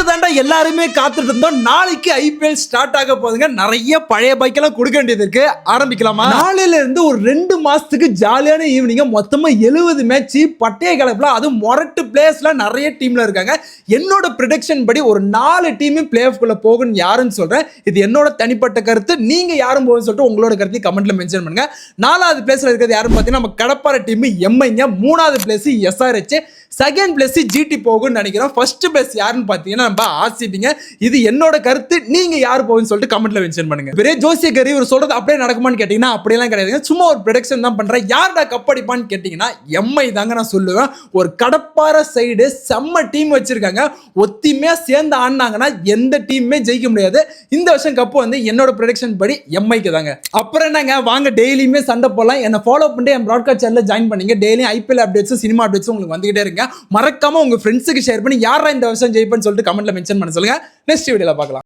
இதுக்கு தாண்டா எல்லாருமே காத்துட்டு இருந்தோம். நாளைக்கு ஐபிஎல் ஸ்டார்ட் ஆக போகுதுங்க. நிறைய பழைய பைக்கெல்லாம் கொடுக்க வேண்டியது இருக்கு. ஆரம்பிக்கலாமா? நாளையில இருந்து ஒரு 2 மாசத்துக்கு ஜாலியான ஈவினிங்க மொத்தமா 70 மேட்ச் பட்டைய கலப்புல, அது மொரட்டு பிளேயர்ஸ்ல நிறைய டீம்ல இருக்காங்க. என்னோட ப்ரெடிக்ஷன் படி ஒரு 4 டீமும் பிளே ஆஃப் குள்ள போகும் யாருன்னு சொல்றேன். இது என்னோட தனிப்பட்ட கருத்து. நீங்க யாரும் போகும்னு சொல்லிட்டு உங்களோட கருத்தை கமெண்ட்ல மென்ஷன் பண்ணுங்க. 4வது பிளேஸ்ல இருக்கிறது யாருன்னு பார்த்தீங்கன்னா நம்ம கடப்பாறை டீம் எம்ஐங்க. 3வது place SRH, second place GT போகும்னு நினைக்கிறோம். ஃபர்ஸ்ட் பிளேஸ் யாருன்னு பார்த்தீங்கன்னா நம்ம ஆர்சிபிங்க. இது என்னோட கருத்து. நீங்க யார் போகும்னு சொல்லிட்டு கமெண்ட்ல மென்ஷன் பண்ணுங்க. பெரிய ஜோசியக்காரி இவர் சொல்றது அப்படியே நடக்குமான்னு கேட்டீங்கன்னா அப்படியெல்லாம் கிடையாதுங்க. சும்மா ஒரு ப்ரெடிக்ஷன் தான் பண்றேன். யார்டா கப் அடிப்பான்னு கேட்டீங்கன்னா எம்ஐ தாங்க நான் சொல்லுவேன். ஒரு கடப்பாறை சைடு செம்ம டீம் வச்சிருக்காங்க. ஒத்திமையா சேர்ந்து ஆடினாங்கன்னா எந்த டீமுமே ஜெயிக்க முடியாது. இந்த வருஷம் கப்பு வந்து என்னோட ப்ரெடிக்ஷன் படி எம்ஐக்கு தாங்க. அப்புறம் என்னங்க, வாங்க டெய்லியுமே சண்டை போடலாம். என்ன ஃபாலோ பண்ணிட்டு என் ப்ராட்காஸ்ட் சேனல்ல ஜாயின் பண்ணீங்க. டெய்லியும் ஐபிஎல் அப்டேட்ஸ், சினிமா அப்டேட்ஸ் உங்களுக்கு வந்துகிட்டே இருங்க. மறக்காம உங்க ஃப்ரெண்ட்ஸுக்கு ஷேர் பண்ணி யாரா இந்த வருஷம் ஜெயிப்பேன்னு சொல்லிட்டு கமெண்ட்ல மென்ஷன் பண்ண சொல்லுங்க. நெக்ஸ்ட் வீடியோல பார்க்கலாம்.